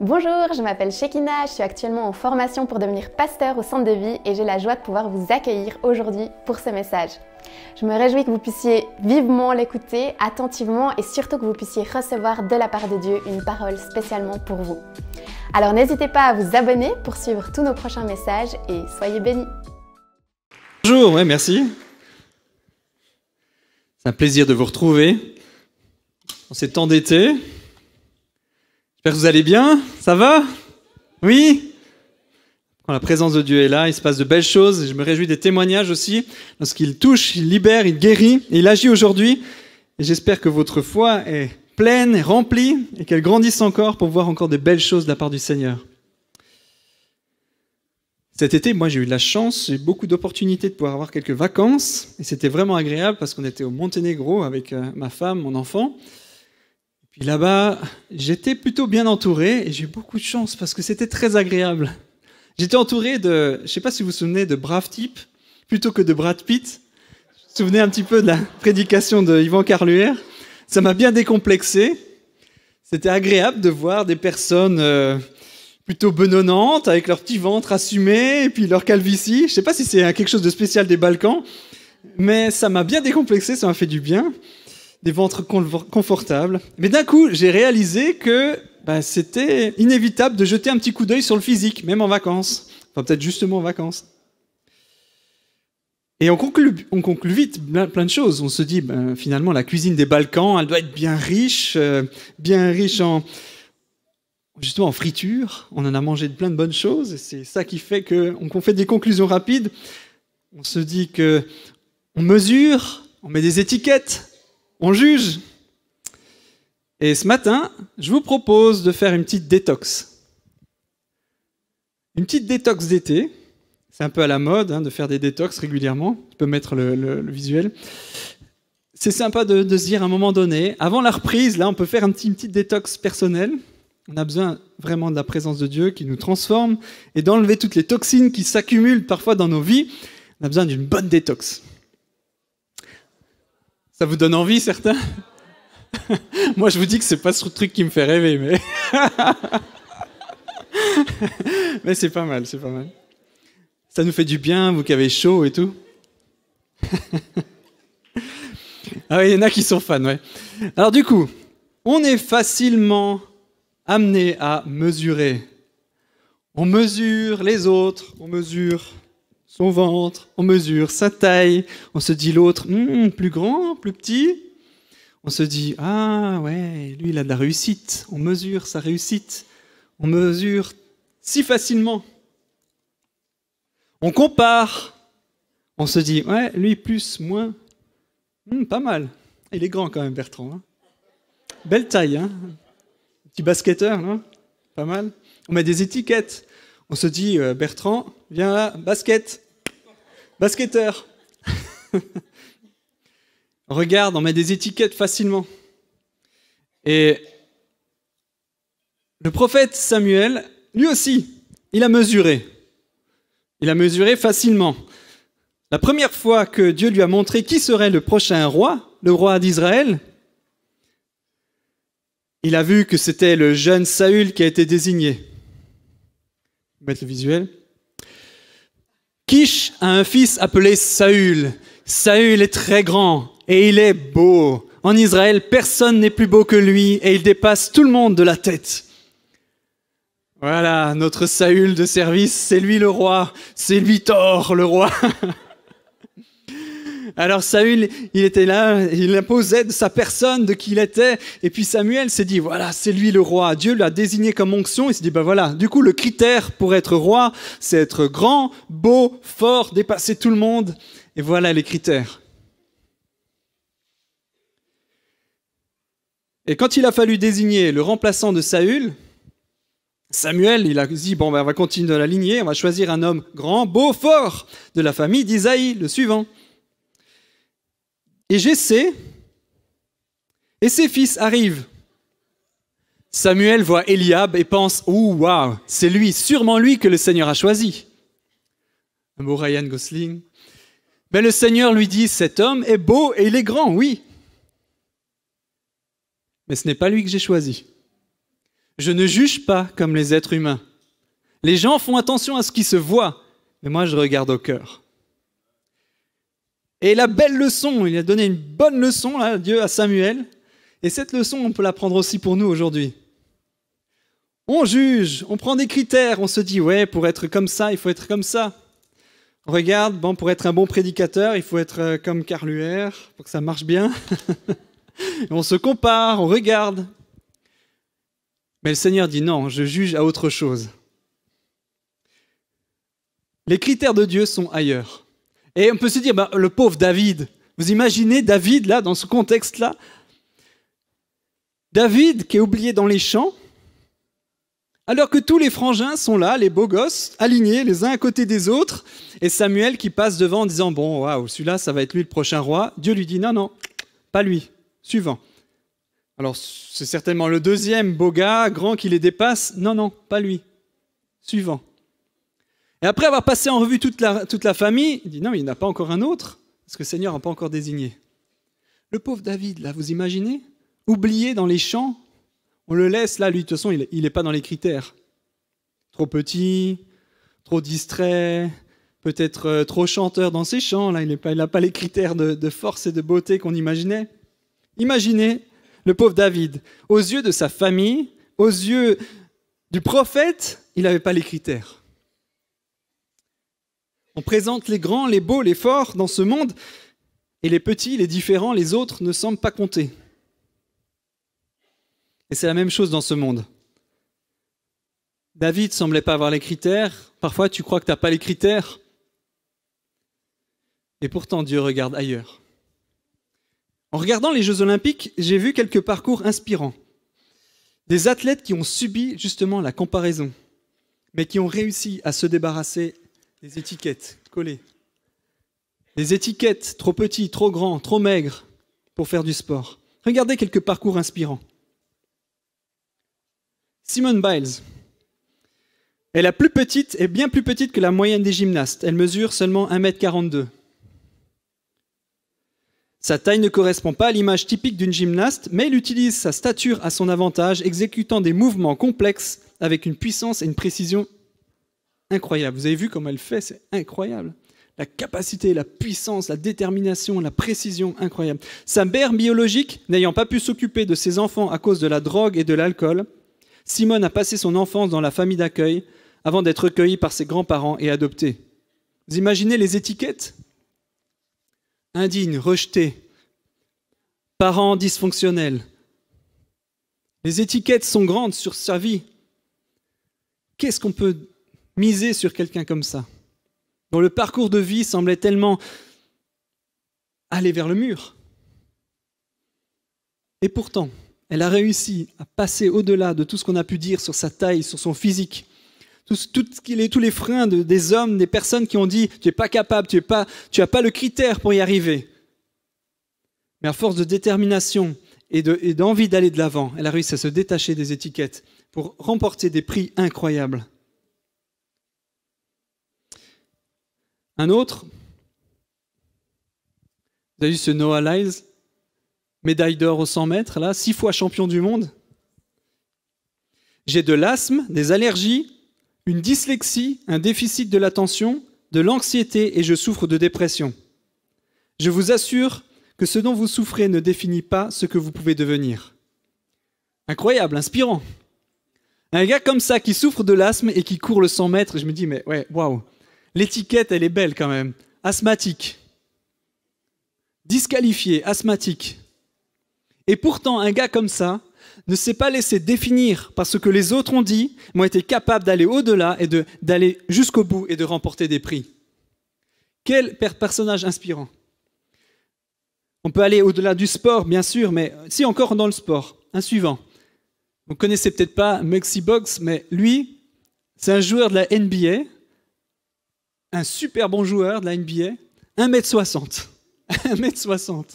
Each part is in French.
Bonjour, je m'appelle Shekina, je suis actuellement en formation pour devenir pasteur au centre de vie et j'ai la joie de pouvoir vous accueillir aujourd'hui pour ce message. Je me réjouis que vous puissiez vivement l'écouter, attentivement et surtout que vous puissiez recevoir de la part de Dieu une parole spécialement pour vous. Alors n'hésitez pas à vous abonner pour suivre tous nos prochains messages et soyez bénis. Bonjour, ouais, merci. C'est un plaisir de vous retrouver en ces temps d'été. J'espère que vous allez bien, ça va? Oui? Quand la présence de Dieu est là, il se passe de belles choses. Et je me réjouis des témoignages aussi. Lorsqu'il touche, il libère, il guérit. Et il agit aujourd'hui. Et j'espère que votre foi est pleine et remplie et qu'elle grandisse encore pour voir encore de belles choses de la part du Seigneur. Cet été, moi j'ai eu de la chance, j'ai eu beaucoup d'opportunités de pouvoir avoir quelques vacances. Et c'était vraiment agréable parce qu'on était au Monténégro avec ma femme, mon enfant. Puis là-bas, j'étais plutôt bien entouré et j'ai eu beaucoup de chance parce que c'était très agréable. J'étais entouré de, je ne sais pas si vous vous souvenez, de braves types plutôt que de Brad Pitt. Vous vous souvenez un petit peu de la prédication de Yvan Carluère. Ça m'a bien décomplexé. C'était agréable de voir des personnes plutôt benonnantes avec leur petit ventre assumé et puis leur calvitie. Je ne sais pas si c'est quelque chose de spécial des Balkans, mais ça m'a bien décomplexé, ça m'a fait du bien. Des ventres confortables. Mais d'un coup, j'ai réalisé que c'était inévitable de jeter un petit coup d'œil sur le physique, même en vacances. Enfin, peut-être justement en vacances. Et on conclut vite plein de choses. On se dit, finalement, la cuisine des Balkans, elle doit être bien riche justement en friture. On en a mangé de plein de bonnes choses. Et c'est ça qui fait qu'on fait des conclusions rapides. On se dit que on mesure, on met des étiquettes. On juge. Et ce matin, je vous propose de faire une petite détox. Une petite détox d'été. C'est un peu à la mode de faire des détox régulièrement. Tu peux mettre le visuel. C'est sympa de se dire à un moment donné, avant la reprise, là, on peut faire une petite détox personnelle. On a besoin vraiment de la présence de Dieu qui nous transforme et d'enlever toutes les toxines qui s'accumulent parfois dans nos vies. On a besoin d'une bonne détox. Ça vous donne envie, certains? Moi, je vous dis que c'est pas ce truc qui me fait rêver, mais mais c'est pas mal, c'est pas mal. Ça nous fait du bien, vous qui avez chaud et tout. Ah oui, il y en a qui sont fans, ouais. Alors du coup, on est facilement amené à mesurer. On mesure les autres, on mesure son ventre, on mesure sa taille, on se dit l'autre, plus grand, plus petit. On se dit, ah ouais, lui il a de la réussite, on mesure sa réussite, on mesure si facilement. On compare, on se dit, ouais, lui plus, moins, pas mal. Il est grand quand même Bertrand. Belle taille, petit basketteur, non? Pas mal. On met des étiquettes. On se dit, Bertrand, viens là, basketteur. Regarde, on met des étiquettes facilement. Et le prophète Samuel, lui aussi, il a mesuré. Il a mesuré facilement. La première fois que Dieu lui a montré qui serait le prochain roi, le roi d'Israël, il a vu que c'était le jeune Saül qui a été désigné. Je vais mettre le visuel. Kish a un fils appelé Saül. Saül est très grand et il est beau. En Israël, personne n'est plus beau que lui et il dépasse tout le monde de la tête. Voilà, notre Saül de service, c'est lui le roi, c'est lui Thor le roi. Alors Saül, il était là, il imposait de sa personne, de qui il était, et puis Samuel s'est dit, voilà, c'est lui le roi. Dieu l'a désigné comme onction, il s'est dit, voilà, du coup le critère pour être roi, c'est être grand, beau, fort, dépasser tout le monde, et voilà les critères. Et quand il a fallu désigner le remplaçant de Saül, Samuel, il a dit, on va continuer la lignée, on va choisir un homme grand, beau, fort, de la famille d'Isaïe, le suivant. Et Jessé et ses fils arrivent. Samuel voit Eliab et pense, waouh, c'est lui, sûrement lui que le Seigneur a choisi. Un beau Ryan Gosling. Mais le Seigneur lui dit, cet homme est beau et il est grand, oui. Mais ce n'est pas lui que j'ai choisi. Je ne juge pas comme les êtres humains. Les gens font attention à ce qui se voit, mais moi je regarde au cœur. Et la belle leçon, il a donné une bonne leçon, là, Dieu, à Samuel. Et cette leçon, on peut la prendre aussi pour nous aujourd'hui. On juge, on prend des critères, on se dit, ouais, pour être comme ça, il faut être comme ça. On regarde, bon, pour être un bon prédicateur, il faut être comme Karl Luer, pour que ça marche bien. On se compare, on regarde. Mais le Seigneur dit non, je juge à autre chose. Les critères de Dieu sont ailleurs. Et on peut se dire, le pauvre David, vous imaginez David, là, dans ce contexte-là, David qui est oublié dans les champs, alors que tous les frangins sont là, les beaux gosses, alignés les uns à côté des autres, et Samuel qui passe devant en disant, bon, waouh, celui-là, ça va être lui le prochain roi. Dieu lui dit, non, non, pas lui, suivant. Alors, c'est certainement le deuxième beau gars, grand, qui les dépasse. Non, non, pas lui, suivant. Et après avoir passé en revue toute la famille, il dit, non, mais il n'y en a pas encore un autre, parce que le Seigneur n'a pas encore désigné. Le pauvre David, là, vous imaginez, oublié dans les champs, on le laisse, là, lui, de toute façon, il n'est pas dans les critères. Trop petit, trop distrait, peut-être trop chanteur dans ses chants, là, il n'a pas les critères de force et de beauté qu'on imaginait. Imaginez le pauvre David, aux yeux de sa famille, aux yeux du prophète, il n'avait pas les critères. On présente les grands, les beaux, les forts dans ce monde, et les petits, les différents, les autres ne semblent pas compter. Et c'est la même chose dans ce monde. David ne semblait pas avoir les critères. Parfois, tu crois que tu n'as pas les critères. Et pourtant, Dieu regarde ailleurs. En regardant les Jeux Olympiques, j'ai vu quelques parcours inspirants. Des athlètes qui ont subi justement la comparaison, mais qui ont réussi à se débarrasser des étiquettes collées. Des étiquettes trop petits, trop grands, trop maigres pour faire du sport. Regardez quelques parcours inspirants. Simone Biles. Elle est bien plus petite que la moyenne des gymnastes. Elle mesure seulement 1,42 m. Sa taille ne correspond pas à l'image typique d'une gymnaste, mais elle utilise sa stature à son avantage, exécutant des mouvements complexes avec une puissance et une précision incroyables. Vous avez vu comment elle fait, c'est incroyable. La capacité, la puissance, la détermination, la précision, incroyable. Sa mère biologique, n'ayant pas pu s'occuper de ses enfants à cause de la drogue et de l'alcool, Simone a passé son enfance dans la famille d'accueil avant d'être recueillie par ses grands-parents et adoptée. Vous imaginez les étiquettes ? Indigne, rejeté, parents dysfonctionnels. Les étiquettes sont grandes sur sa vie. Qu'est-ce qu'on peut miser sur quelqu'un comme ça, dont le parcours de vie semblait tellement aller vers le mur? Et pourtant, elle a réussi à passer au-delà de tout ce qu'on a pu dire sur sa taille, sur son physique, tous les freins des hommes, des personnes qui ont dit « tu n'es pas capable, tu n'as pas le critère pour y arriver ». Mais à force de détermination et d'envie d'aller de l'avant, elle a réussi à se détacher des étiquettes pour remporter des prix incroyables. Un autre, vous avez vu ce Noah Lyles, médaille d'or aux 100 mètres, là, 6 fois champion du monde. J'ai de l'asthme, des allergies, une dyslexie, un déficit de l'attention, de l'anxiété et je souffre de dépression. Je vous assure que ce dont vous souffrez ne définit pas ce que vous pouvez devenir. Incroyable, inspirant. Un gars comme ça qui souffre de l'asthme et qui court le 100 mètres, je me dis, mais ouais, waouh, l'étiquette, elle est belle quand même. Asthmatique. Disqualifié, asthmatique. Et pourtant, un gars comme ça ne s'est pas laissé définir par ce que les autres ont dit, mais ont été capables d'aller au-delà et d'aller jusqu'au bout et de remporter des prix. Quel personnage inspirant. On peut aller au-delà du sport, bien sûr, mais si encore dans le sport. Un suivant. Vous ne connaissez peut-être pas Muggsy Bogues, mais lui, c'est un joueur de la NBA, un super bon joueur de la NBA, 1m60. 1m60.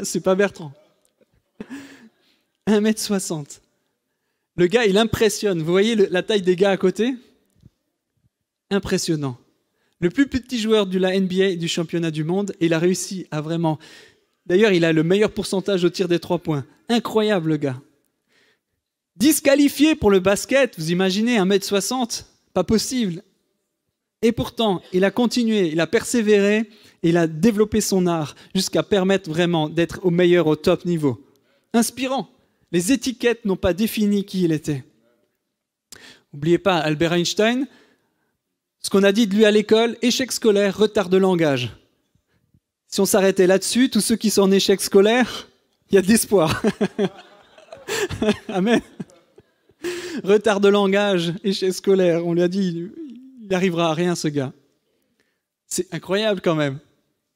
C'est pas Bertrand. 1m60. Le gars, il impressionne. Vous voyez la taille des gars à côté ? Impressionnant. Le plus petit joueur de la NBA du championnat du monde, et il a réussi à vraiment... D'ailleurs, il a le meilleur pourcentage au tir des 3 points. Incroyable, le gars. Disqualifié pour le basket, vous imaginez, 1m60, pas possible. Et pourtant, il a continué, il a persévéré, et il a développé son art jusqu'à permettre vraiment d'être au meilleur, au top niveau. Inspirant. Les étiquettes n'ont pas défini qui il était. N'oubliez pas, Albert Einstein, ce qu'on a dit de lui à l'école, échec scolaire, retard de langage. Si on s'arrêtait là-dessus, tous ceux qui sont en échec scolaire, il y a de l'espoir. Amen. Retard de langage, échec scolaire, on lui a dit, il n'arrivera à rien ce gars. C'est incroyable quand même.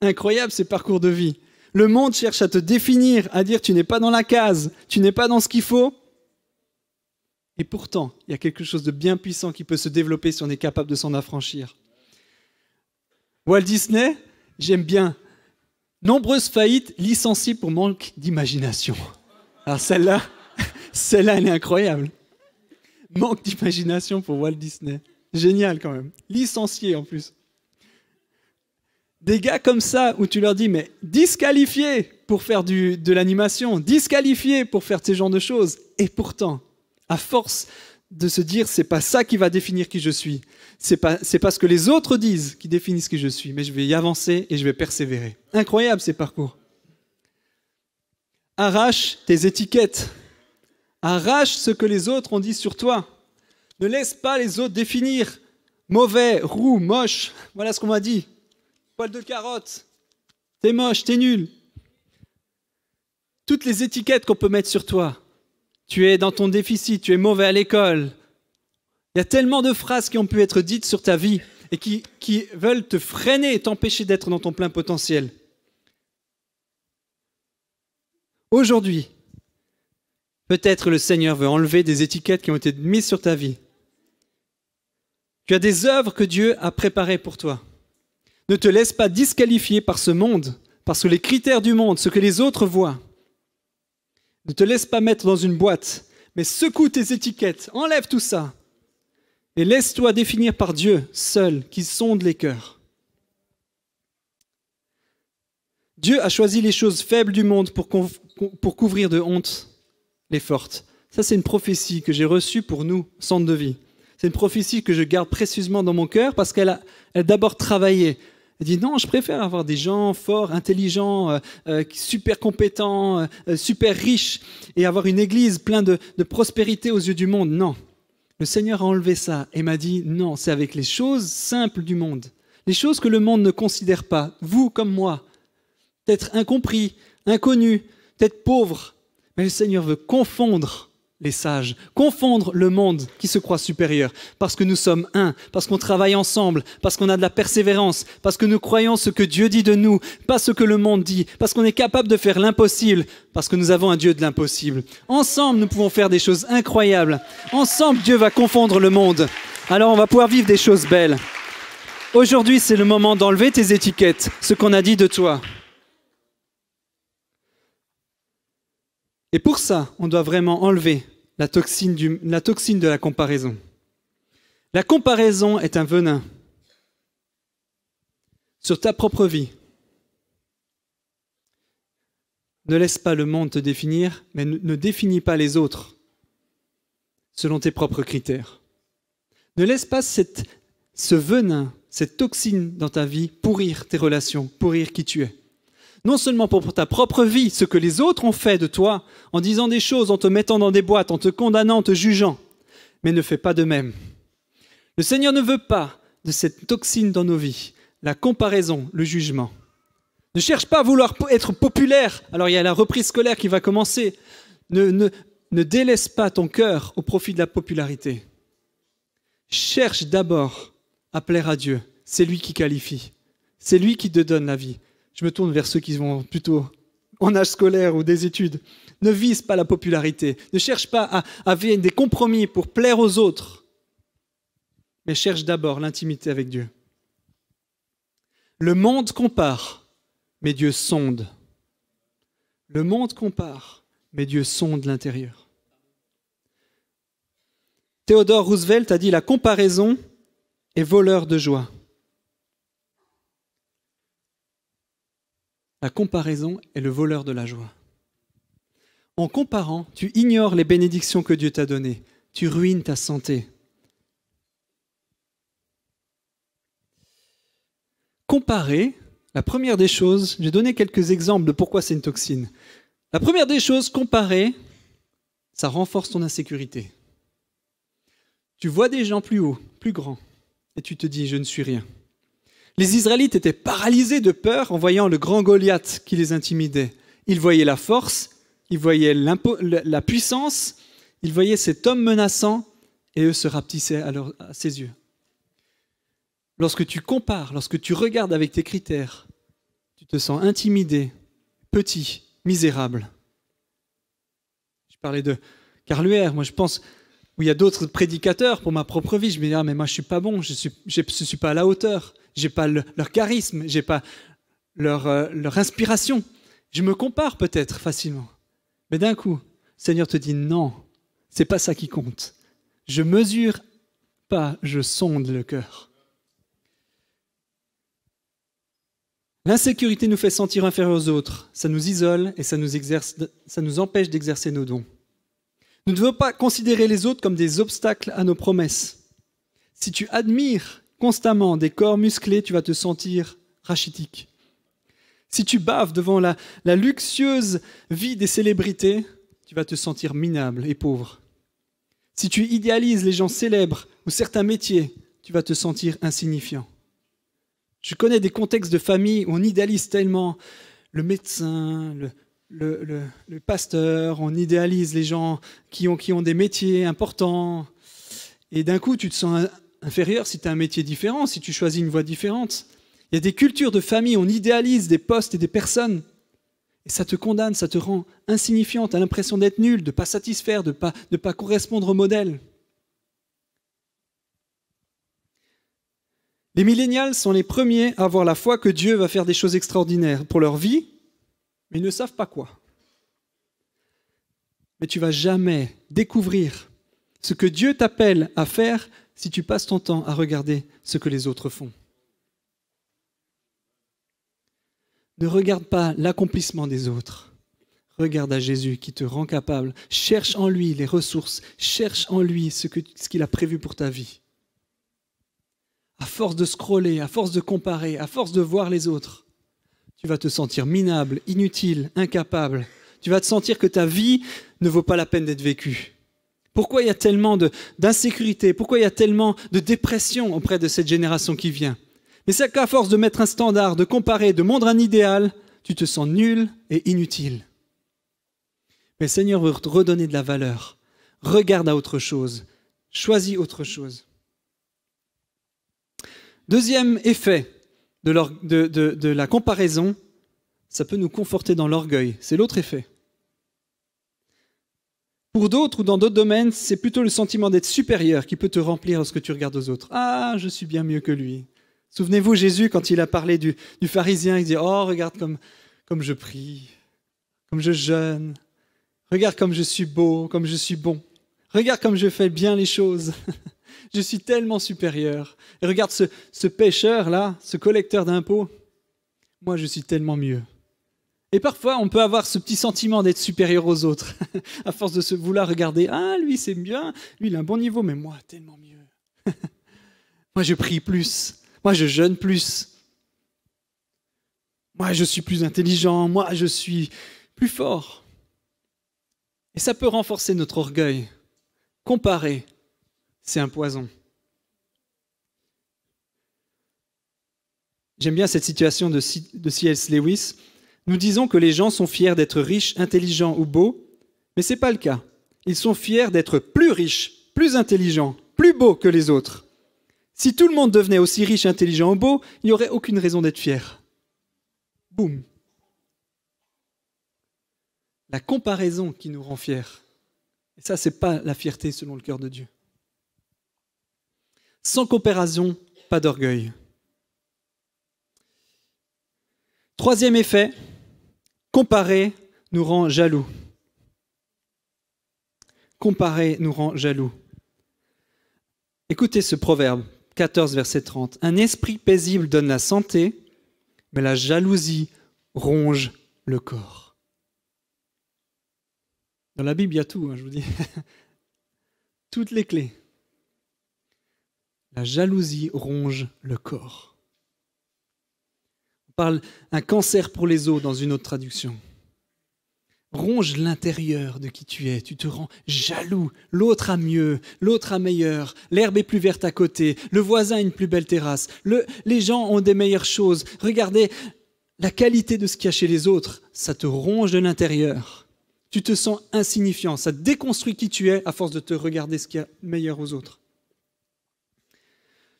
Incroyable ces parcours de vie. Le monde cherche à te définir, à dire tu n'es pas dans la case, tu n'es pas dans ce qu'il faut. Et pourtant, il y a quelque chose de bien puissant qui peut se développer si on est capable de s'en affranchir. Walt Disney, j'aime bien. Nombreuses faillites licenciées pour manque d'imagination. Alors celle-là, elle est incroyable. Manque d'imagination pour Walt Disney. Génial quand même. Licencié en plus. Des gars comme ça où tu leur dis mais disqualifiés pour faire de l'animation, disqualifiés pour faire ce genre de choses. Et pourtant, à force de se dire c'est pas ça qui va définir qui je suis, c'est pas ce que les autres disent qui définissent qui je suis, mais je vais y avancer et je vais persévérer. Incroyable ces parcours. Arrache tes étiquettes. Arrache ce que les autres ont dit sur toi. Ne laisse pas les autres définir. Mauvais, roux, moche, voilà ce qu'on m'a dit. Poil de carotte, t'es moche, t'es nul. Toutes les étiquettes qu'on peut mettre sur toi. Tu es dans ton déficit, tu es mauvais à l'école. Il y a tellement de phrases qui ont pu être dites sur ta vie et qui veulent te freiner et t'empêcher d'être dans ton plein potentiel. Aujourd'hui, peut-être le Seigneur veut enlever des étiquettes qui ont été mises sur ta vie. Tu as des œuvres que Dieu a préparées pour toi. Ne te laisse pas disqualifier par ce monde, parce que les critères du monde, ce que les autres voient. Ne te laisse pas mettre dans une boîte, mais secoue tes étiquettes, enlève tout ça. Et laisse-toi définir par Dieu seul, qui sonde les cœurs. Dieu a choisi les choses faibles du monde pour couvrir de honte les fortes. Ça, c'est une prophétie que j'ai reçue pour nous, Centre de Vie. C'est une prophétie que je garde précieusement dans mon cœur parce qu'elle a d'abord travaillé. Elle dit non, je préfère avoir des gens forts, intelligents, super compétents, super riches et avoir une église pleine de prospérité aux yeux du monde. Non, le Seigneur a enlevé ça et m'a dit non, c'est avec les choses simples du monde. Les choses que le monde ne considère pas, vous comme moi, peut-être incompris, inconnus, peut-être pauvres, mais le Seigneur veut confondre les sages, confondre le monde qui se croit supérieur, parce que nous sommes un, parce qu'on travaille ensemble, parce qu'on a de la persévérance, parce que nous croyons ce que Dieu dit de nous, pas ce que le monde dit, parce qu'on est capable de faire l'impossible, parce que nous avons un Dieu de l'impossible. Ensemble, nous pouvons faire des choses incroyables. Ensemble, Dieu va confondre le monde. Alors, on va pouvoir vivre des choses belles. Aujourd'hui, c'est le moment d'enlever tes étiquettes, ce qu'on a dit de toi. Et pour ça, on doit vraiment enlever la toxine de la comparaison. La comparaison est un venin sur ta propre vie. Ne laisse pas le monde te définir, mais ne définis pas les autres selon tes propres critères. Ne laisse pas ce venin, cette toxine dans ta vie pourrir tes relations, pourrir qui tu es. Non seulement pour ta propre vie, ce que les autres ont fait de toi, en disant des choses, en te mettant dans des boîtes, en te condamnant, en te jugeant, mais ne fais pas de même. Le Seigneur ne veut pas de cette toxine dans nos vies, la comparaison, le jugement. Ne cherche pas à vouloir être populaire. Alors il y a la reprise scolaire qui va commencer. Ne délaisse pas ton cœur au profit de la popularité. Cherche d'abord à plaire à Dieu. C'est lui qui qualifie. C'est lui qui te donne la vie. Je me tourne vers ceux qui vont plutôt en âge scolaire ou des études. Ne vise pas la popularité. Ne cherche pas à faire des compromis pour plaire aux autres. Mais cherche d'abord l'intimité avec Dieu. Le monde compare, mais Dieu sonde. Le monde compare, mais Dieu sonde l'intérieur. Theodore Roosevelt a dit « La comparaison est voleur de joie ». La comparaison est le voleur de la joie. En comparant, tu ignores les bénédictions que Dieu t'a données. Tu ruines ta santé. Comparer, la première des choses, j'ai donné quelques exemples de pourquoi c'est une toxine. La première des choses, comparer, ça renforce ton insécurité. Tu vois des gens plus hauts, plus grands, et tu te dis, je ne suis rien. Les Israélites étaient paralysés de peur en voyant le grand Goliath qui les intimidait. Ils voyaient la force, ils voyaient la puissance, ils voyaient cet homme menaçant, et eux se rapetissaient à ses yeux. Lorsque tu compares, lorsque tu regardes avec tes critères, tu te sens intimidé, petit, misérable. Je parlais de Karl Luer, moi je pense, où il y a d'autres prédicateurs pour ma propre vie, je me dis, ah mais moi je ne suis pas bon, je suis pas à la hauteur, je n'ai pas leur charisme, je n'ai pas leur inspiration. Je me compare peut-être facilement. Mais d'un coup, le Seigneur te dit, non, ce n'est pas ça qui compte. Je mesure pas, je sonde le cœur. L'insécurité nous fait sentir inférieurs aux autres, ça nous isole et ça nous empêche d'exercer nos dons. Nous ne devons pas considérer les autres comme des obstacles à nos promesses. Si tu admires constamment des corps musclés, tu vas te sentir rachitique. Si tu baves devant la luxueuse vie des célébrités, tu vas te sentir minable et pauvre. Si tu idéalises les gens célèbres ou certains métiers, tu vas te sentir insignifiant. Je connais des contextes de famille où on idéalise tellement le médecin, le pasteur, on idéalise les gens qui ont des métiers importants. Et d'un coup, tu te sens inférieur si tu as un métier différent, si tu choisis une voie différente. Il y a des cultures de famille, on idéalise des postes et des personnes. Et ça te condamne, ça te rend insignifiant, tu as l'impression d'être nul, de ne pas satisfaire, de pas correspondre au modèle. Les millénials sont les premiers à avoir la foi que Dieu va faire des choses extraordinaires pour leur vie, mais ils ne savent pas quoi. Mais tu ne vas jamais découvrir ce que Dieu t'appelle à faire si tu passes ton temps à regarder ce que les autres font. Ne regarde pas l'accomplissement des autres. Regarde à Jésus qui te rend capable. Cherche en lui les ressources. Cherche en lui ce qu'il a prévu pour ta vie. À force de scroller, à force de comparer, à force de voir les autres, tu vas te sentir minable, inutile, incapable. Tu vas te sentir que ta vie ne vaut pas la peine d'être vécue. Pourquoi il y a tellement d'insécurité? Pourquoi il y a tellement de dépression auprès de cette génération qui vient? Mais c'est qu'à force de mettre un standard, de comparer, de montrer un idéal, tu te sens nul et inutile. Mais le Seigneur veut te redonner de la valeur. Regarde à autre chose. Choisis autre chose. Deuxième effet de la comparaison, ça peut nous conforter dans l'orgueil. C'est l'autre effet. Pour d'autres ou dans d'autres domaines, c'est plutôt le sentiment d'être supérieur qui peut te remplir lorsque tu regardes aux autres. Ah, je suis bien mieux que lui. Souvenez-vous, Jésus, quand il a parlé du pharisien, il dit « Oh, regarde comme je prie, comme je jeûne. Regarde comme je suis beau, comme je suis bon. Regarde comme je fais bien les choses. Je suis tellement supérieur. Et regarde ce pêcheur-là, ce collecteur d'impôts. Moi, je suis tellement mieux. » Et parfois, on peut avoir ce petit sentiment d'être supérieur aux autres, à force de se vouloir regarder. Ah, lui, c'est bien, lui, il a un bon niveau, mais moi, tellement mieux. Moi, je prie plus. Moi, je jeûne plus. Moi, je suis plus intelligent. Moi, je suis plus fort. Et ça peut renforcer notre orgueil. Comparer, c'est un poison. J'aime bien cette citation de C.S. Lewis. Nous disons que les gens sont fiers d'être riches, intelligents ou beaux, mais ce n'est pas le cas. Ils sont fiers d'être plus riches, plus intelligents, plus beaux que les autres. Si tout le monde devenait aussi riche, intelligent ou beau, il n'y aurait aucune raison d'être fier. Boum. La comparaison qui nous rend fiers. Et ça, ce n'est pas la fierté selon le cœur de Dieu. Sans comparaison, pas d'orgueil. Troisième effet, comparer nous rend jaloux. Comparer nous rend jaloux. Écoutez ce proverbe, 14, verset 30. Un esprit paisible donne la santé, mais la jalousie ronge le corps. Dans la Bible, il y a tout, je vous dis. Toutes les clés. La jalousie ronge le corps. On parle d'un cancer pour les os dans une autre traduction. Ronge l'intérieur de qui tu es. Tu te rends jaloux. L'autre a mieux, l'autre a meilleur. L'herbe est plus verte à côté. Le voisin a une plus belle terrasse. Les gens ont des meilleures choses. Regardez la qualité de ce qu'il y a chez les autres. Ça te ronge de l'intérieur. Tu te sens insignifiant. Ça déconstruit qui tu es à force de te regarder ce qu'il y a de meilleur aux autres.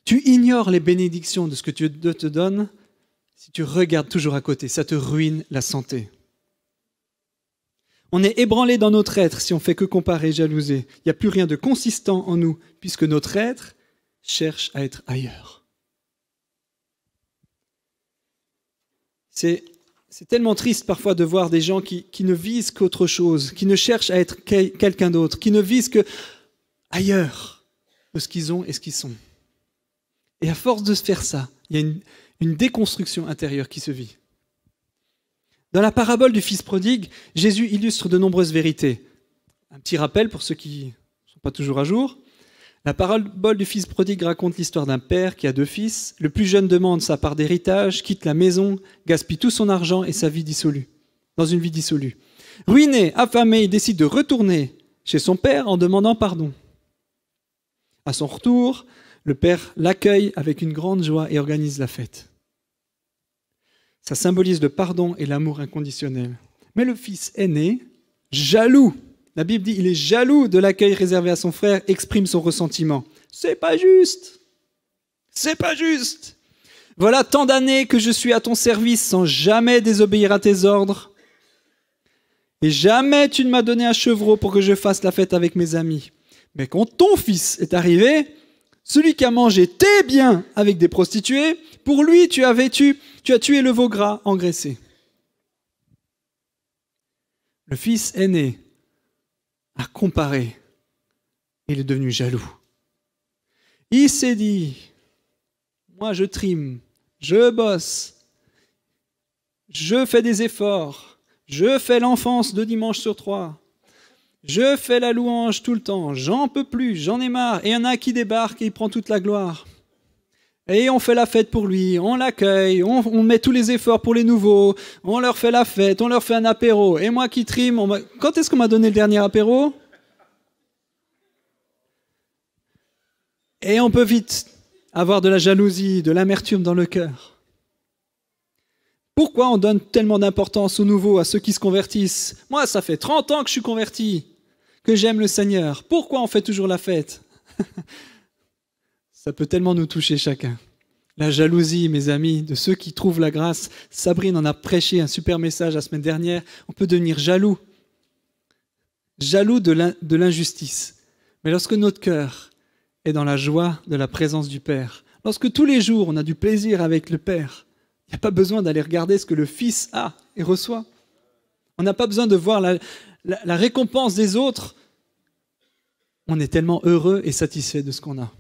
Tu ignores les bénédictions de ce que Dieu te donne si tu regardes toujours à côté. Ça te ruine la santé. On est ébranlé dans notre être si on fait que comparer et jalouser. Il n'y a plus rien de consistant en nous, puisque notre être cherche à être ailleurs. C'est tellement triste parfois de voir des gens qui ne visent qu'autre chose, qui ne cherchent à être quelqu'un d'autre, qui ne visent que ailleurs de ce qu'ils ont et ce qu'ils sont. Et à force de se faire ça, il y a une déconstruction intérieure qui se vit. Dans la parabole du fils prodigue, Jésus illustre de nombreuses vérités. Un petit rappel pour ceux qui ne sont pas toujours à jour. La parabole du fils prodigue raconte l'histoire d'un père qui a 2 fils. Le plus jeune demande sa part d'héritage, quitte la maison, gaspille tout son argent et sa vie dissolue, dans une vie dissolue. Ruiné, affamé, il décide de retourner chez son père en demandant pardon. À son retour, le père l'accueille avec une grande joie et organise la fête. Ça symbolise le pardon et l'amour inconditionnel. Mais le fils aîné, jaloux, la Bible dit, il est jaloux de l'accueil réservé à son frère, exprime son ressentiment. C'est pas juste. C'est pas juste. Voilà tant d'années que je suis à ton service sans jamais désobéir à tes ordres. Et jamais tu ne m'as donné un chevreau pour que je fasse la fête avec mes amis. Mais quand ton fils est arrivé, celui qui a mangé tes biens avec des prostituées, pour lui tu as tué le veau gras engraissé. Le fils aîné a comparé. Il est devenu jaloux. Il s'est dit, moi je trime, je bosse, je fais des efforts, je fais l'enfance 2 dimanches sur 3. Je fais la louange tout le temps, j'en peux plus, j'en ai marre. Et il y en a qui débarque et il prend toute la gloire. Et on fait la fête pour lui, on l'accueille, on met tous les efforts pour les nouveaux, on leur fait la fête, on leur fait un apéro. Et moi qui trime, quand est-ce qu'on m'a donné le dernier apéro? Et on peut vite avoir de la jalousie, de l'amertume dans le cœur. Pourquoi on donne tellement d'importance aux nouveaux, à ceux qui se convertissent? Moi, ça fait 30 ans que je suis converti, que j'aime le Seigneur. Pourquoi on fait toujours la fête? Ça peut tellement nous toucher chacun. La jalousie, mes amis, de ceux qui trouvent la grâce. Sabrine en a prêché un super message la semaine dernière. On peut devenir jaloux. Jaloux de l'injustice. Mais lorsque notre cœur est dans la joie de la présence du Père, lorsque tous les jours on a du plaisir avec le Père, il n'y a pas besoin d'aller regarder ce que le Fils a et reçoit. On n'a pas besoin de voir la récompense des autres. On est tellement heureux et satisfait de ce qu'on a.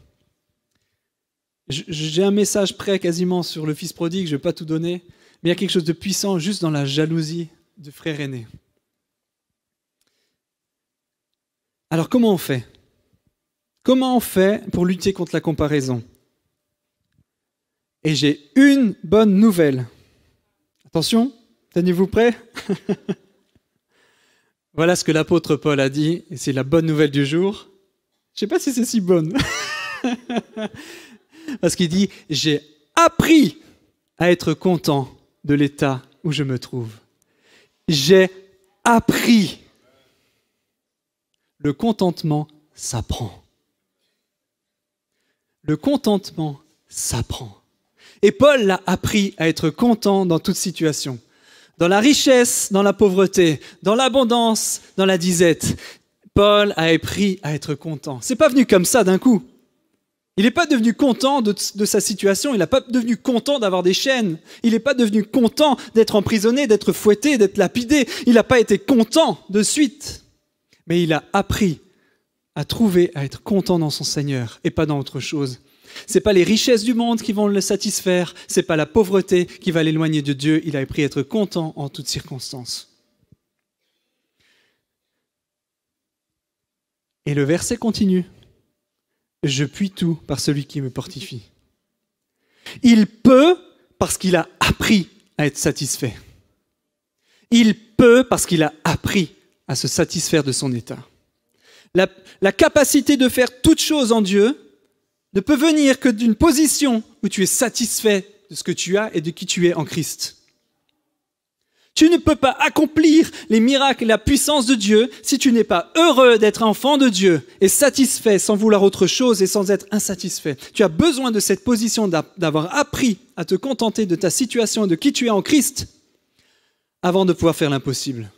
J'ai un message prêt quasiment sur le fils prodigue, je ne vais pas tout donner, mais il y a quelque chose de puissant juste dans la jalousie du frère aîné. Alors comment on fait? Comment on fait pour lutter contre la comparaison? Et j'ai une bonne nouvelle. Attention, tenez-vous prêts? Voilà ce que l'apôtre Paul a dit, et c'est la bonne nouvelle du jour. Je ne sais pas si c'est si bonne. Parce qu'il dit, j'ai appris à être content de l'état où je me trouve. J'ai appris. Le contentement s'apprend. Le contentement s'apprend. Et Paul l'a appris à être content dans toute situation. Dans la richesse, dans la pauvreté, dans l'abondance, dans la disette. Paul a appris à être content. C'est pas venu comme ça d'un coup. Il n'est pas devenu content de sa situation, il n'est pas devenu content d'avoir des chaînes, il n'est pas devenu content d'être emprisonné, d'être fouetté, d'être lapidé, il n'a pas été content de suite. Mais il a appris à trouver, à être content dans son Seigneur et pas dans autre chose. Ce n'est pas les richesses du monde qui vont le satisfaire, ce n'est pas la pauvreté qui va l'éloigner de Dieu, il a appris à être content en toutes circonstances. Et le verset continue. Je puis tout par celui qui me fortifie. Il peut parce qu'il a appris à être satisfait. Il peut parce qu'il a appris à se satisfaire de son état. La capacité de faire toute chose en Dieu ne peut venir que d'une position où tu es satisfait de ce que tu as et de qui tu es en Christ. Tu ne peux pas accomplir les miracles et la puissance de Dieu si tu n'es pas heureux d'être enfant de Dieu et satisfait sans vouloir autre chose et sans être insatisfait. Tu as besoin de cette position d'avoir appris à te contenter de ta situation et de qui tu es en Christ avant de pouvoir faire l'impossible.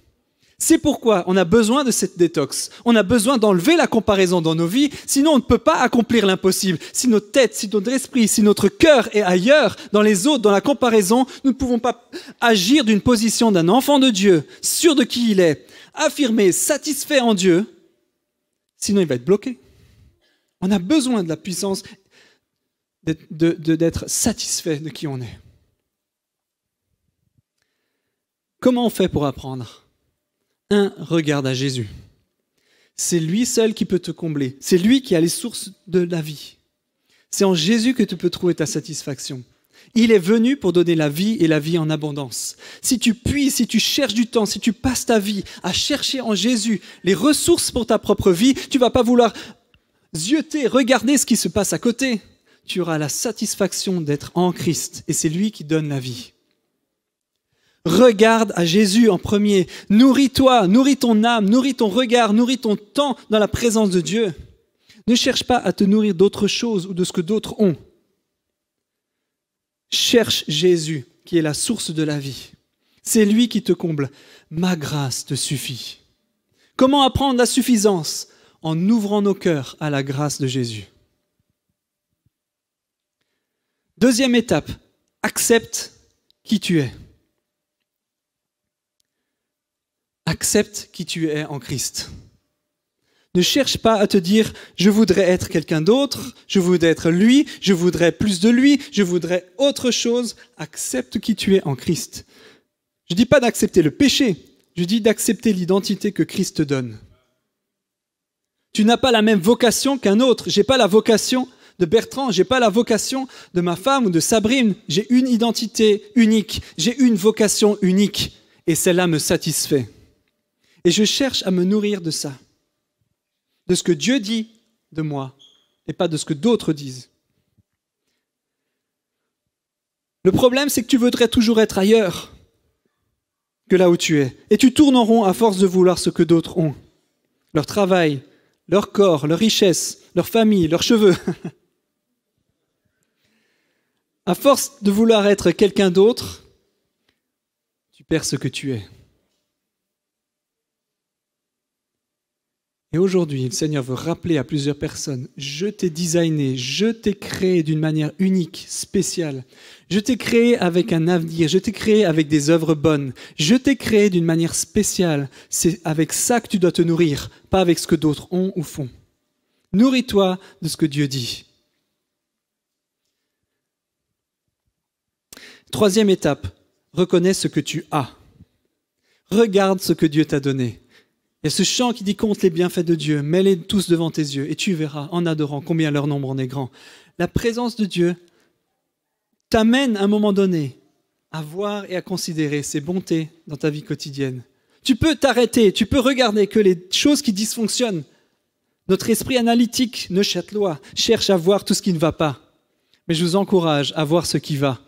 C'est pourquoi on a besoin de cette détox. On a besoin d'enlever la comparaison dans nos vies, sinon on ne peut pas accomplir l'impossible. Si notre tête, si notre esprit, si notre cœur est ailleurs, dans les autres, dans la comparaison, nous ne pouvons pas agir d'une position d'un enfant de Dieu, sûr de qui il est, affirmé, satisfait en Dieu, sinon il va être bloqué. On a besoin de la puissance d'être satisfait de qui on est. Comment on fait pour apprendre ? Regarde à Jésus. C'est lui seul qui peut te combler. C'est lui qui a les sources de la vie. C'est en Jésus que tu peux trouver ta satisfaction. Il est venu pour donner la vie et la vie en abondance. Si tu puises, si tu cherches du temps, si tu passes ta vie à chercher en Jésus les ressources pour ta propre vie, tu ne vas pas vouloir zioter, regarder ce qui se passe à côté. Tu auras la satisfaction d'être en Christ et c'est lui qui donne la vie. Regarde à Jésus en premier. Nourris-toi, nourris ton âme, nourris ton regard, nourris ton temps dans la présence de Dieu. Ne cherche pas à te nourrir d'autre chose ou de ce que d'autres ont. Cherche Jésus, qui est la source de la vie. C'est lui qui te comble. Ma grâce te suffit. Comment apprendre la suffisance ? En ouvrant nos cœurs à la grâce de Jésus. Deuxième étape, accepte qui tu es. Accepte qui tu es en Christ. Ne cherche pas à te dire « je voudrais être quelqu'un d'autre, je voudrais être lui, je voudrais plus de lui, je voudrais autre chose ». Accepte qui tu es en Christ. Je ne dis pas d'accepter le péché, je dis d'accepter l'identité que Christ te donne. Tu n'as pas la même vocation qu'un autre. Je n'ai pas la vocation de Bertrand, je n'ai pas la vocation de ma femme ou de Sabrine. J'ai une identité unique, j'ai une vocation unique et celle-là me satisfait. Et je cherche à me nourrir de ça, de ce que Dieu dit de moi, et pas de ce que d'autres disent. Le problème, c'est que tu voudrais toujours être ailleurs que là où tu es. Et tu tournes en rond à force de vouloir ce que d'autres ont. Leur travail, leur corps, leur richesse, leur famille, leurs cheveux. À force de vouloir être quelqu'un d'autre, tu perds ce que tu es. Et aujourd'hui, le Seigneur veut rappeler à plusieurs personnes, je t'ai designé, je t'ai créé d'une manière unique, spéciale. Je t'ai créé avec un avenir, je t'ai créé avec des œuvres bonnes. Je t'ai créé d'une manière spéciale. C'est avec ça que tu dois te nourrir, pas avec ce que d'autres ont ou font. Nourris-toi de ce que Dieu dit. Troisième étape, reconnais ce que tu as. Regarde ce que Dieu t'a donné. Il y a ce chant qui dit « Compte les bienfaits de Dieu, mets-les tous devant tes yeux, et tu verras, en adorant, combien leur nombre en est grand. » La présence de Dieu t'amène à un moment donné à voir et à considérer ses bontés dans ta vie quotidienne. Tu peux t'arrêter, tu peux regarder que les choses qui dysfonctionnent. Notre esprit analytique, Neuchâtelois, cherche à voir tout ce qui ne va pas. Mais je vous encourage à voir ce qui va,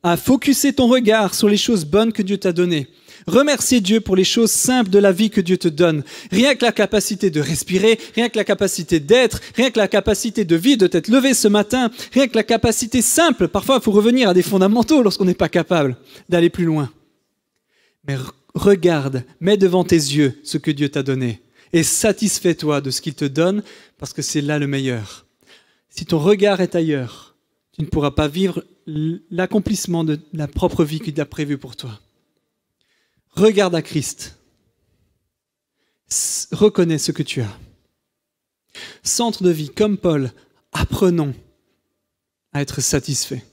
à focusser ton regard sur les choses bonnes que Dieu t'a données. Remercier Dieu pour les choses simples de la vie que Dieu te donne. Rien que la capacité de respirer, rien que la capacité d'être, rien que la capacité de vivre, de t'être levé ce matin, rien que la capacité simple. Parfois, il faut revenir à des fondamentaux lorsqu'on n'est pas capable d'aller plus loin. Mais regarde, mets devant tes yeux ce que Dieu t'a donné et satisfais-toi de ce qu'il te donne parce que c'est là le meilleur. Si ton regard est ailleurs, tu ne pourras pas vivre l'accomplissement de la propre vie qu'il a prévue pour toi. Regarde à Christ. Reconnais ce que tu as. Centre de vie, comme Paul, apprenons à être satisfaits.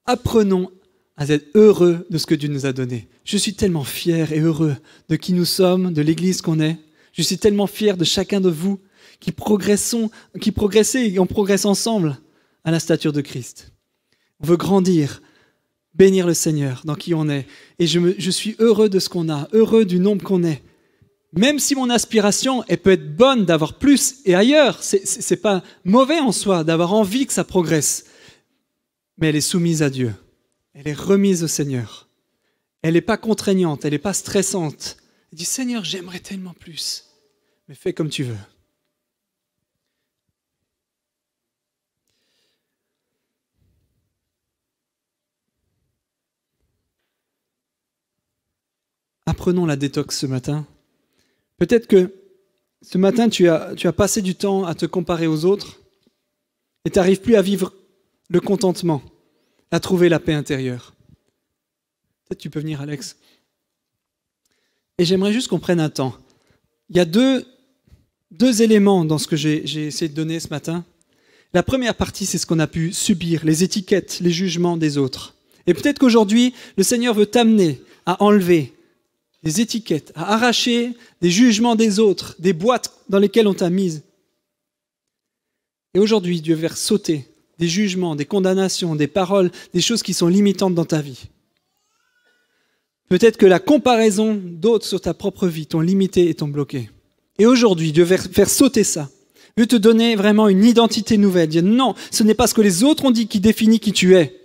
Apprenons à être heureux de ce que Dieu nous a donné. Je suis tellement fier et heureux de qui nous sommes, de l'Église qu'on est. Je suis tellement fier de chacun de vous. qui progressaient et on progresse ensemble à la stature de Christ. On veut grandir, bénir le Seigneur dans qui on est. Et je suis heureux de ce qu'on a, heureux du nombre qu'on est. Même si mon aspiration, elle peut être bonne d'avoir plus et ailleurs, c'est pas mauvais en soi d'avoir envie que ça progresse. Mais elle est soumise à Dieu. Elle est remise au Seigneur. Elle n'est pas contraignante, elle n'est pas stressante. Elle dit, Seigneur, j'aimerais tellement plus. Mais fais comme tu veux. Apprenons la détox ce matin. Peut-être que ce matin, tu as passé du temps à te comparer aux autres et tu n'arrives plus à vivre le contentement, à trouver la paix intérieure. Peut-être tu peux venir, Alex. Et j'aimerais juste qu'on prenne un temps. Il y a deux éléments dans ce que j'ai essayé de donner ce matin. La première partie, c'est ce qu'on a pu subir, les étiquettes, les jugements des autres. Et peut-être qu'aujourd'hui, le Seigneur veut t'amener à enlever des étiquettes, à arracher des jugements des autres, des boîtes dans lesquelles on t'a mise. Et aujourd'hui, Dieu veut faire sauter des jugements, des condamnations, des paroles, des choses qui sont limitantes dans ta vie. Peut-être que la comparaison d'autres sur ta propre vie t'ont limité et t'ont bloqué. Et aujourd'hui, Dieu veut faire sauter ça. Dieu veut te donner vraiment une identité nouvelle. Dire non, ce n'est pas ce que les autres ont dit qui définit qui tu es.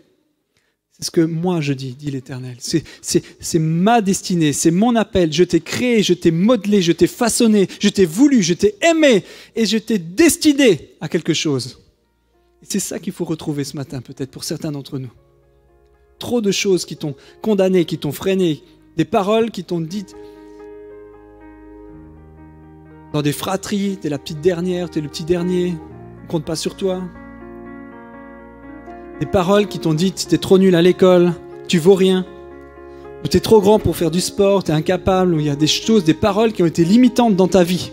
C'est ce que moi je dis, dit l'Éternel. C'est ma destinée, c'est mon appel. Je t'ai créé, je t'ai modelé, je t'ai façonné, je t'ai voulu, je t'ai aimé et je t'ai destiné à quelque chose. Et c'est ça qu'il faut retrouver ce matin, peut-être pour certains d'entre nous. Trop de choses qui t'ont condamné, qui t'ont freiné, des paroles qui t'ont dites dans des fratries, t'es la petite dernière, t'es le petit dernier, on compte pas sur toi. Des paroles qui t'ont dit t'es trop nul à l'école, tu vaux rien, ou t'es trop grand pour faire du sport, t'es incapable, ou il y a des choses, des paroles qui ont été limitantes dans ta vie.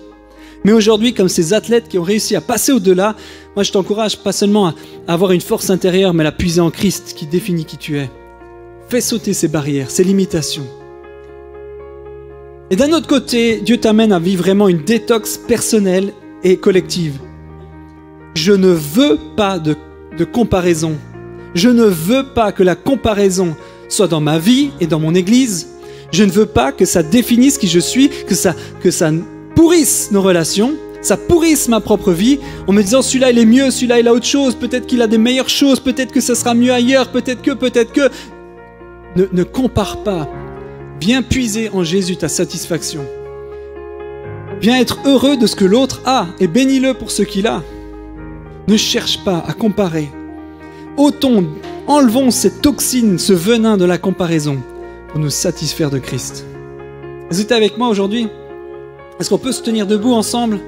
Mais aujourd'hui, comme ces athlètes qui ont réussi à passer au-delà, moi je t'encourage pas seulement à avoir une force intérieure, mais à la puiser en Christ qui définit qui tu es. Fais sauter ces barrières, ces limitations. Et d'un autre côté, Dieu t'amène à vivre vraiment une détox personnelle et collective. Je ne veux pas de comparaison. Je ne veux pas que la comparaison soit dans ma vie et dans mon église. Je ne veux pas que ça définisse qui je suis, que ça pourrisse nos relations, ça pourrisse ma propre vie, en me disant celui-là il est mieux, celui-là il a autre chose, peut-être qu'il a des meilleures choses, peut-être que ça sera mieux ailleurs, peut-être que... Ne compare pas. Viens puiser en Jésus ta satisfaction. Viens être heureux de ce que l'autre a et bénis-le pour ce qu'il a. Ne cherche pas à comparer. Ôtons, enlevons cette toxine, ce venin de la comparaison pour nous satisfaire de Christ. Est-ce que tu es avec moi aujourd'hui? Est-ce qu'on peut se tenir debout ensemble?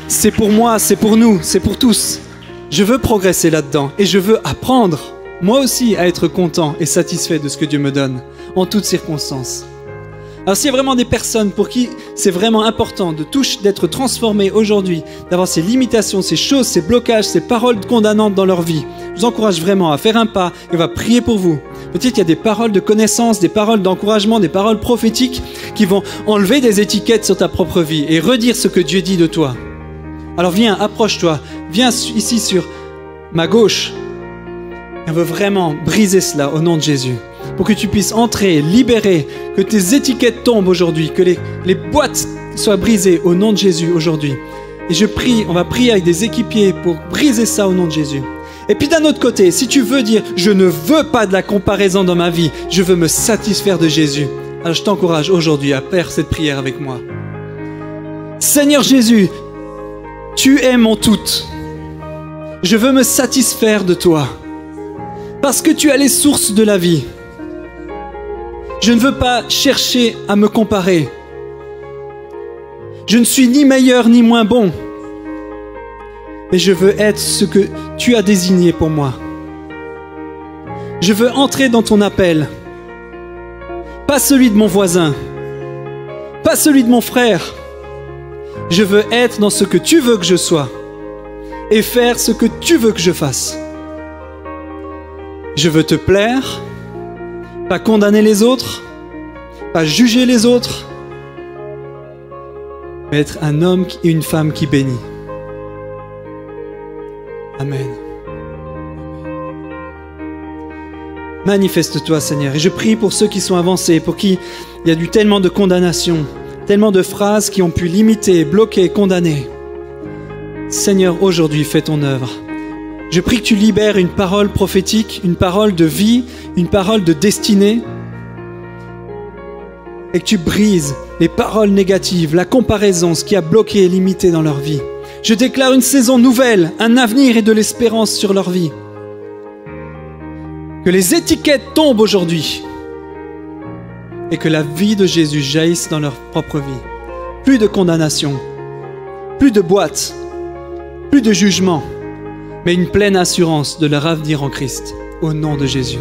C'est pour moi, c'est pour nous, c'est pour tous. Je veux progresser là-dedans et je veux apprendre, moi aussi, à être content et satisfait de ce que Dieu me donne, en toutes circonstances. Alors s'il y a vraiment des personnes pour qui c'est vraiment important d'être transformé aujourd'hui, d'avoir ces limitations, ces choses, ces blocages, ces paroles condamnantes dans leur vie, je vous encourage vraiment à faire un pas et on va prier pour vous. Peut-être qu'il y a des paroles de connaissance, des paroles d'encouragement, des paroles prophétiques qui vont enlever des étiquettes sur ta propre vie et redire ce que Dieu dit de toi. Alors viens, approche-toi, viens ici sur ma gauche. On veut vraiment briser cela au nom de Jésus. Pour que tu puisses entrer, libérer, que tes étiquettes tombent aujourd'hui, que les boîtes soient brisées au nom de Jésus aujourd'hui. Et je prie, on va prier avec des équipiers pour briser ça au nom de Jésus. Et puis d'un autre côté, si tu veux dire, je ne veux pas de la comparaison dans ma vie, je veux me satisfaire de Jésus, alors je t'encourage aujourd'hui à faire cette prière avec moi. Seigneur Jésus, tu es mon tout. Je veux me satisfaire de toi. Parce que tu as les sources de la vie. Je ne veux pas chercher à me comparer. Je ne suis ni meilleur ni moins bon. Mais je veux être ce que tu as désigné pour moi. Je veux entrer dans ton appel. Pas celui de mon voisin. Pas celui de mon frère. Je veux être dans ce que tu veux que je sois. Et faire ce que tu veux que je fasse. Je veux te plaire, pas condamner les autres, pas juger les autres, mais être un homme et une femme qui bénit. Amen. Manifeste-toi, Seigneur. Et je prie pour ceux qui sont avancés, pour qui il y a eu tellement de condamnation, tellement de phrases qui ont pu limiter, bloquer, condamner. Seigneur, aujourd'hui, fais ton œuvre. Je prie que tu libères une parole prophétique, une parole de vie, une parole de destinée, et que tu brises les paroles négatives, la comparaison, ce qui a bloqué et limité dans leur vie. Je déclare une saison nouvelle, un avenir et de l'espérance sur leur vie. Que les étiquettes tombent aujourd'hui et que la vie de Jésus jaillisse dans leur propre vie. Plus de condamnation, plus de boîtes, plus de jugement, mais une pleine assurance de leur avenir en Christ, au nom de Jésus.